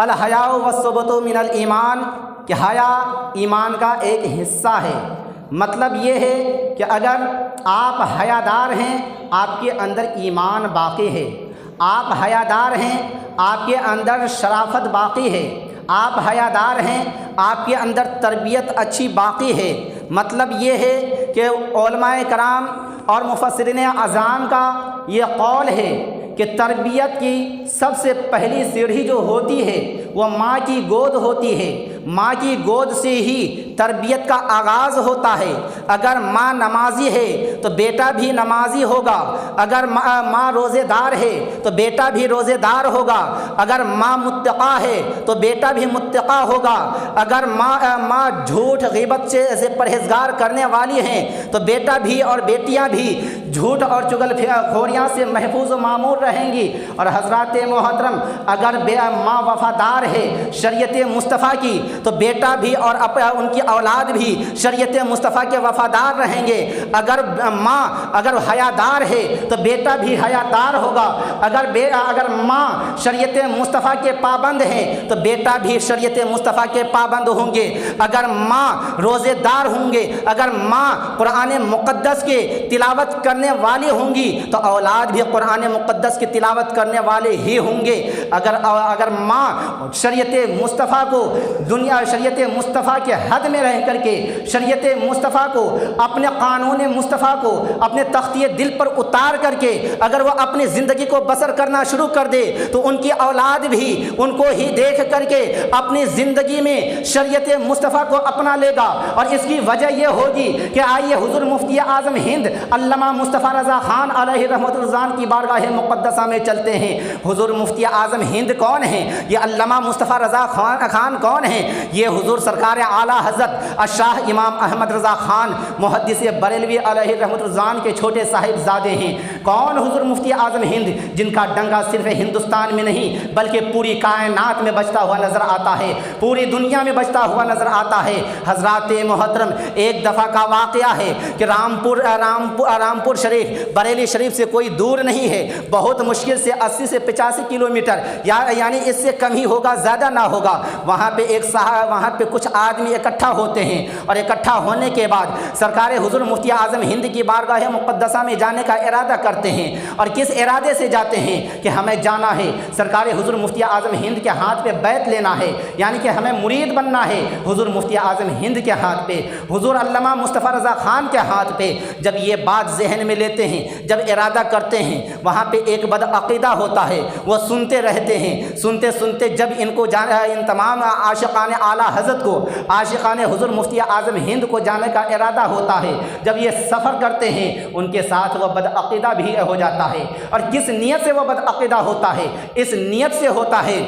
الحیا والثبوت من الایمان، کہ حیا ایمان کا ایک حصہ ہے۔ مطلب یہ ہے کہ اگر آپ حیادار ہیں آپ کے اندر ایمان باقی ہے، آپ حیادار ہیں آپ کے اندر شرافت باقی ہے، آپ حیادار ہیں آپ کے اندر تربیت اچھی باقی ہے۔ مطلب یہ ہے کہ علماء کرام اور مفسرین اعظام کا یہ قول ہے کہ تربیت کی سب سے پہلی سیڑھی جو ہوتی ہے وہ ماں کی گود ہوتی ہے۔ ماں کی گود سے ہی تربیت کا آغاز ہوتا ہے۔ اگر ماں نمازی ہے تو بیٹا بھی نمازی ہوگا، اگر ماں روزے دار ہے تو بیٹا بھی روزے دار ہوگا، اگر ماں متقی ہے تو بیٹا بھی متقی ہوگا، اگر ماں جھوٹ غیبت سے پرہیزگار کرنے والی ہیں تو بیٹا بھی اور بیٹیاں بھی جھوٹ اور چغل خوریاں سے محفوظ و معمور رہیں گی۔ اور حضرات محترم، اگر ماں وفادار ہے شریعت مصطفیٰ کی تو بیٹا بھی اور ان کی اولاد بھی شریعت مصطفیٰ کے وفادار رہیں گے۔ اگر حیادار ہے تو بیٹا بھی حیادار ہوگا، اگر ماں شریعت مصطفیٰ کے پابند ہیں تو بیٹا بھی شریعت مصطفیٰ کے پابند ہوں گے۔ اگر ماں روزے دار ہوں گے، اگر ماں قرآن مقدس کے تلاوت کرنے والی ہوں گی تو اولاد بھی قرآن مقدس کی تلاوت کرنے والے ہی ہوں گے۔ اگر ماں شریعت مصطفیٰ کو شریعت مصطفیٰ کے حد میں رہ کر کے شریعت مصطفیٰ کو اپنے قانون مصطفیٰ کو اپنے تختی دل پر اتار کر کے اگر وہ اپنی زندگی کو بسر کرنا شروع کر دے تو ان کی اولاد بھی ان کو ہی دیکھ کر کے اپنی زندگی میں شریعت مصطفیٰ کو اپنا لے گا۔ اور اس کی وجہ یہ ہوگی کہ آئیے حضور مفتی اعظم ہند علامہ مصطفیٰ رضا خان علیہ رحمۃ اللہ کی بارگاہ مقدسہ میں چلتے ہیں۔ حضور مفتی اعظم ہند کون ہیں؟ یہ علامہ مصطفیٰ رضا خان کون ہیں؟ یہ حضور سرکار اعلیٰ حضرت الشاہ امام احمد رضا خان محدث بریلوی علیہ رحمۃ اللہ کے چھوٹے صاحبزادے ہیں۔ کون حضور مفتی اعظم ہند، جن کا ڈنگا صرف ہندوستان میں نہیں بلکہ پوری کائنات میں بجتا ہوا نظر آتا ہے، پوری دنیا میں بجتا ہوا نظر آتا ہے۔ حضرات محترم، ایک دفعہ کا واقعہ ہے کہ رامپور شریف بریلی شریف سے کوئی دور نہیں ہے، بہت مشکل سے 80 سے 85 کلومیٹر یعنی اس سے کم ہی ہوگا، زیادہ نہ ہوگا۔ وہاں پہ کچھ آدمی اکٹھا ہوتے ہیں اور اکٹھا ہونے کے بعد سرکار حضور مفتی اعظم ہند کی بارگاہ مقدسہ میں جانے کا ارادہ کرتے ہیں۔ اور کس ارادے سے جاتے ہیں کہ ہمیں جانا ہے سرکار حضور مفتی اعظم ہند کے ہاتھ پہ بیعت لینا ہے، یعنی کہ ہمیں مرید بننا ہے حضور مفتی اعظم ہند کے ہاتھ پہ، حضور علامہ مصطفیٰ رضا خان کے ہاتھ پہ۔ جب یہ بات ذہن میں لیتے ہیں، جب ارادہ کرتے ہیں، وہاں پہ ایک بدعقیدہ ہوتا ہے، وہ سنتے رہتے ہیں۔ سنتے سنتے جب ان تمام عاشقان اعلیٰ حضرت کو، عاشقان حضور مفتی اعظم ہند کو جانے کا ارادہ ہوتا ہے، جب یہ سفر کرتے ہیں ان کے ساتھ وہ بدعقیدہ بھی ہو جاتا ہے۔ اور کس نیت سے وہ بدعقیدہ ہوتا ہے؟ اس نیت سے ہوتا ہے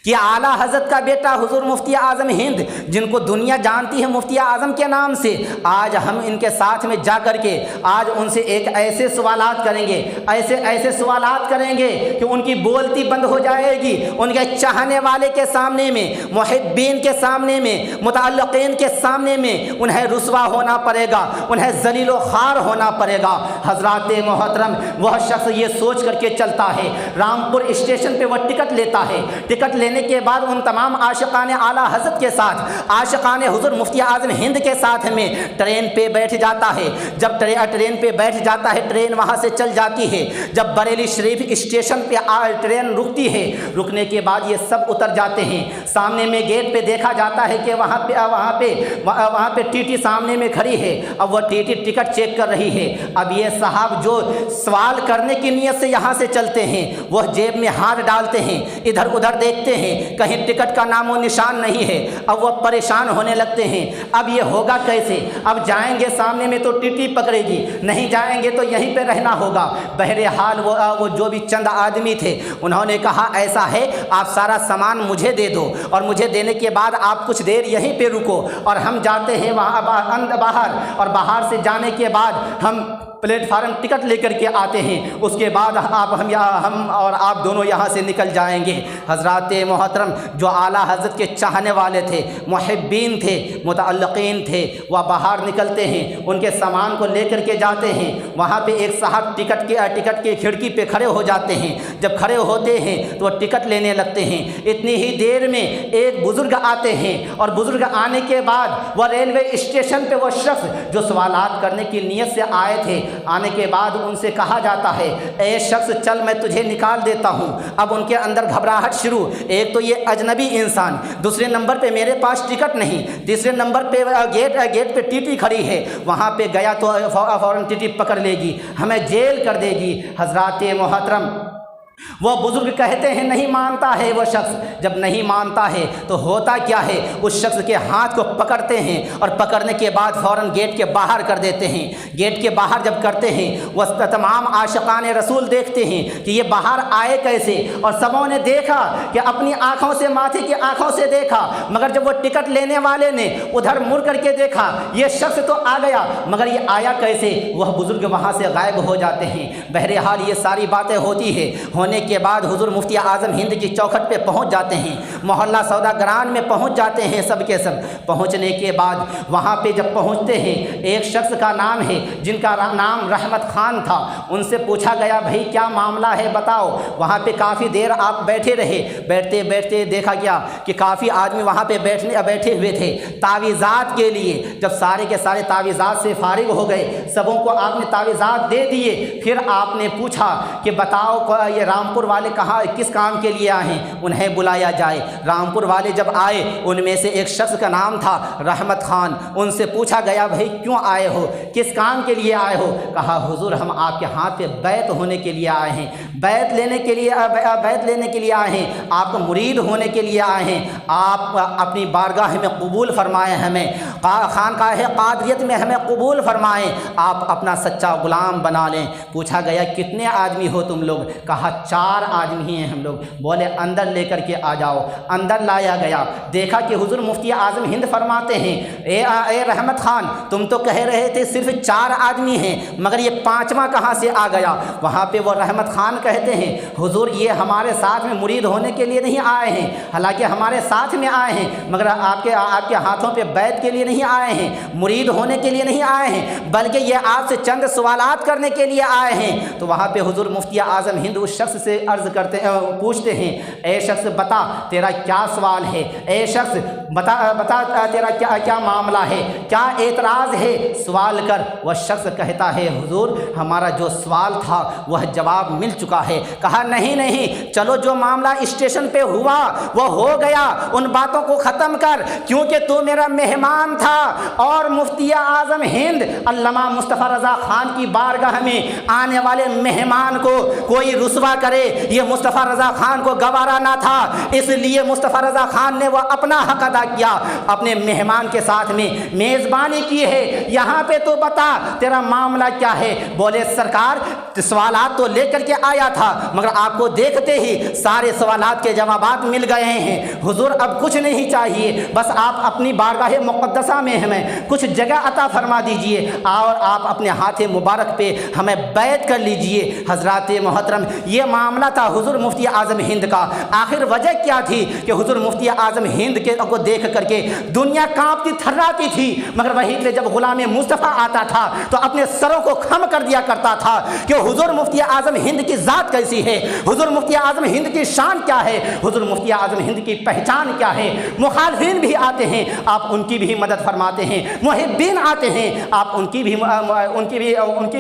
کہ اعلیٰ حضرت کا بیٹا حضور مفتی اعظم ہند، جن کو دنیا جانتی ہے مفتی اعظم کے نام سے، آج ہم ان کے ساتھ میں جا کر کے آج ان سے ایک ایسے سوالات کریں گے، ایسے سوالات کریں گے کہ ان کی بولتی بند ہو جائے گی۔ ان کے چاہنے والے کے سامنے میں، محبین کے سامنے میں، متعلقین کے سامنے میں انہیں رسوا ہونا پڑے گا، انہیں ذلیل و خوار ہونا پڑے گا۔ حضرات محترم، وہ شخص یہ سوچ کر کے چلتا ہے، رامپور اسٹیشن پہ وہ ٹکٹ لیتا ہے۔ ٹکٹ لینے کے بعد ان تمام عاشقان اعلیٰ حضرت کے ساتھ، عاشقان حضور مفتی اعظم ہند کے ساتھ میں ٹرین پہ بیٹھ جاتا ہے۔ جب ٹرین پہ بیٹھ جاتا ہے، ٹرین وہاں سے چل جاتی ہے۔ جب بریلی شریف اسٹیشن پہ ٹرین رکتی ہے، رکنے کے بعد یہ سب اتر جاتے ہیں۔ سامنے میں گیٹ پہ دیکھا جاتا ہے کہ وہاں پہ ٹی ٹی سامنے میں کھڑی ہے۔ اب وہ ٹی ٹی ٹکٹ چیک کر رہی ہے۔ اب یہ صاحب جو سوال کرنے کی نیت سے یہاں سے چلتے ہیں، وہ جیب میں ہاتھ ڈالتے ہیں، ادھر ادھر دیکھتے ہیں، کہیں ٹکٹ کا نام و نشان نہیں ہے۔ اب وہ پریشان ہونے لگتے ہیں، اب یہ ہوگا کیسے؟ اب جائیں گے سامنے میں تو ٹی ٹی پکڑے گی، نہیں جائیں گے تو یہیں پہ رہنا ہوگا۔ بہرحال وہ جو بھی چند آدمی تھے انہوں نے کہا ایسا ہے، آپ سارا سامان مجھے دے دو اور مجھے دینے کے بعد آپ کچھ دیر یہیں پہ رکو اور ہم جاتے ہیں وہاں باہر، اور باہر سے جانے کے بعد ہم प्लेट फार्म टिकट लेकर के आते हैं, उसके बाद हम और आप दोनों यहाँ से निकल जाएंगे। हज़रात मोहतरम जो आला हज़रत के चाहने वाले थे, मुहिब्बीन थे, मुतअल्लिक़ीन थे, वह बाहर निकलते हैं, उनके सामान को लेकर के जाते हैं। वहाँ पे एक साहब टिकट के खिड़की पे खड़े हो जाते हैं। जब खड़े होते हैं तो वह टिकट लेने लगते हैं। इतनी ही देर में एक बुज़ुर्ग आते हैं और बुज़ुर्ग आने के बाद वह रेलवे स्टेशन पे वो शख्स जो सवालात करने की नीयत से आए थे, आने के बाद उनसे कहा जाता है, ए शख्स चल मैं तुझे निकाल देता हूँ। अब उनके अंदर घबराहट शुरू, एक तो ये अजनबी इंसान, दूसरे नंबर पे मेरे पास टिकट नहीं, तीसरे नंबर पे गेट पे टीटी खड़ी है, वहाँ पे गया तो फ़ौरन टीटी पकड़ लेगी, हमें जेल कर देगी। हज़रात मोहतरम वो बुज़ुर्ग कहते हैं नहीं मानता है वो शख्स। जब नहीं मानता है तो होता क्या है, उस शख्स के हाथ को पकड़ते हैं और पकड़ने के बाद फ़ौरन गेट के बाहर कर देते हैं। गेट के बाहर जब करते हैं वह तमाम आशिक़ाने रसूल देखते हैं कि ये बाहर आए कैसे, और सबों ने देखा कि अपनी आँखों से, माथे की आँखों से देखा, मगर जब वो टिकट लेने वाले ने उधर मुड़ करके देखा ये शख्स तो आ गया, मगर ये आया कैसे, वह बुज़ुर्ग वहाँ से गायब हो जाते हैं। बहरहाल ये सारी बातें होती है। होने के बाद हुज़ूर मुफ्ती आज़म हिंद की चौखट पे पहुंच जाते हैं, मोहल्ला सौदागरान में पहुंच जाते हैं सब के सब। पहुंचने के बाद वहां पे जब पहुंचते हैं, एक शख्स का नाम है जिनका नाम रहमत खान था। उनसे पूछा गया भाई क्या मामला है बताओ। वहां पे काफ़ी देर आप बैठे रहे। बैठते बैठते देखा गया कि काफ़ी आदमी वहां पे बैठे हुए थे तावीज़ात के लिए। जब सारे के सारे तावीज़ात से फारिग हो गए, सबों को आपने तावीज़ात दे दिए, फिर आपने पूछा कि बताओ ये रामपुर वाले कहाँ किस काम के लिए आए हैं, उन्हें बुलाया जाए। रामपुर वाले जब आए, उनमें से एक शख्स का नाम था रहमत खान। उनसे पूछा गया भाई क्यों आए हो, किस काम के लिए आए हो। कहा हुजूर हम आपके हाथ पे बैत होने के लिए आए हैं, बैत लेने के लिए आए हैं, आपको मुरीद होने के लिए आए हैं। आप अपनी बारगाह में कबूल फरमाएँ, हमें खानकाह क़ादरियत में हमें कबूल फरमाएँ, आप अपना सच्चा ग़ुलाम बना लें। पूछा गया कितने आदमी हो तुम लोग। कहा 4 आदमी हैं हम लोग। बोले अंदर लेकर के आ जाओ। अंदर लाया गया, देखा कि हुजूर मुफ्ती आज़म हिंद फरमाते हैं ए रहमत खान तुम तो कह रहे थे सिर्फ 4 आदमी हैं, मगर ये 5वां कहाँ से आ गया। वहाँ पे वो रहमत खान कहते हैं हुजूर ये हमारे साथ में मुरीद होने के लिए नहीं आए हैं, हालांकि हमारे साथ में आए हैं, मगर आपके हाथों पे बैत के लिए नहीं आए हैं, मुरीद होने के लिए नहीं आए हैं, बल्कि ये आपसे चंद सवालात करने के लिए आए हैं। तो वहाँ पे हुजूर मुफ्ती आज़म हिंद उस शख्स से अर्ज़ करते पूछते हैं ए शख्स बता तेरा क्या सवाल है, ए शख्स बता तेरा क्या मामला है, क्या एतराज़ है, सवाल कर। वह शख्स कहता है हुजूर हमारा जो सवाल था वह जवाब मिल चुका है। कहा नहीं चलो जो मामला स्टेशन पे हुआ वह हो गया, उन बातों को ख़त्म कर, क्योंकि तू मेरा मेहमान था और मुफ्ती आज़म हिंद अल्लामा मुस्तफ़ा रज़ा खान की बारगाह में आने वाले मेहमान को कोई रुसवा करे ये मुस्तफ़ा रज़ा खान को गवारा ना था, इसलिए मुस्तफ़ा रज़ा खान ने वह अपना हक अदा किया, अपने मेहमान के साथ में मेज़बानी की है। यहाँ पे तो बता तेरा मामला क्या है। बोले सरकार सवालात तो लेकर के आया था, मगर आपको देखते ही सारे सवालात के जवाबात मिल गए हैं। हुजूर अब कुछ नहीं चाहिए, बस आप अपनी बारगाह मुक़द्दसा में हमें कुछ जगह अता फरमा दीजिए और आप अपने हाथ मुबारक पे हमें बैत कर लीजिए। हज़रात मोहतरम ये मामला था हुजूर मुफ्ती आज़म हिंद का। आखिर वजह क्या थी कि हुजूर मुफ्ती आज़म हिंद के को देख करके दुनिया कांपती थर्राती थी, मगर वहीं पे जब गुलाम मुस्तफ़ा आता था तो अपने सरों को खम कर दिया करता था कि हुजूर मुफ्ती आज़म हिंद की ज़ात कैसी है, हुजूर मुफ्ती आज़म हिंद की शान क्या है, हुजूर मुफ्ती आज़म हिंद की पहचान क्या है। मुखालिफिन भी आते हैं आप उनकी भी मदद फरमाते हैं, मुहिब्बीन आते हैं आप उनकी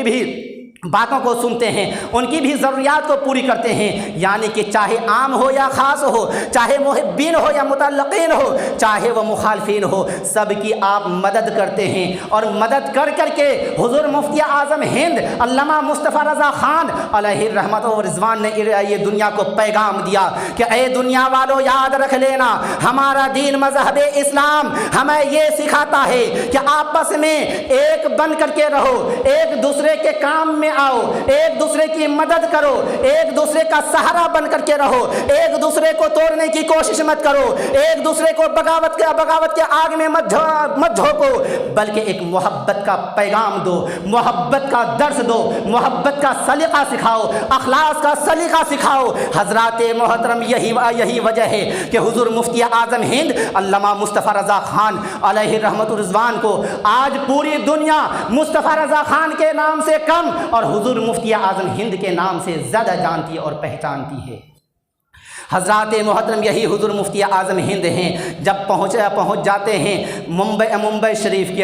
भी बातों को सुनते हैं, उनकी भी ज़रूरियात को पूरी करते हैं। यानी कि चाहे आम हो या ख़ास हो, चाहे मुहिब्बीन हो या मुतल्लिक़ीन हो, चाहे वह मुखालिफिन हो, सबकी आप मदद करते हैं। और मदद कर करके हुज़ूर मुफ्ती आज़म हिंद अल्लामा मुस्तफ़ा रज़ा खान अलैहि रहमत व रिज़वान ने ये दुनिया को पैगाम दिया कि ए दुनिया वालों याद रख लेना, हमारा दीन मज़हब इस्लाम हमें ये सिखाता है कि आपस में एक बन करके रहो, एक दूसरे के काम में आओ, एक दूसरे की मदद करो, एक दूसरे का सहारा बन करके रहो, एक दूसरे को तोड़ने की कोशिश मत करो, एक दूसरे को बगावत के आग में मत झोंको, बल्कि एक मोहब्बत का पैगाम दो, मोहब्बत का दर्स दो, मोहब्बत का सलीका सिखाओ, अखलास का सलीका सिखाओ। हजरात मोहतरम यही वजह है कि हुजूर मुफ्ती आज़म हिंद अल्लामा मुस्तफ़ा रज़ा ख़ान अलैहि रहमतुर रिज़वान को आज पूरी दुनिया मुस्तफ़ा रज़ा ख़ान के नाम से कम और हुजूर मुफ्ती आज़म हिंद के नाम से ज़्यादा जानती और पहचानती है। हज़रात मोहतरम यही हुजूर मुफ्ती आज़म हिंद हैं। जब पहुँच जाते हैं मुंबई शरीफ के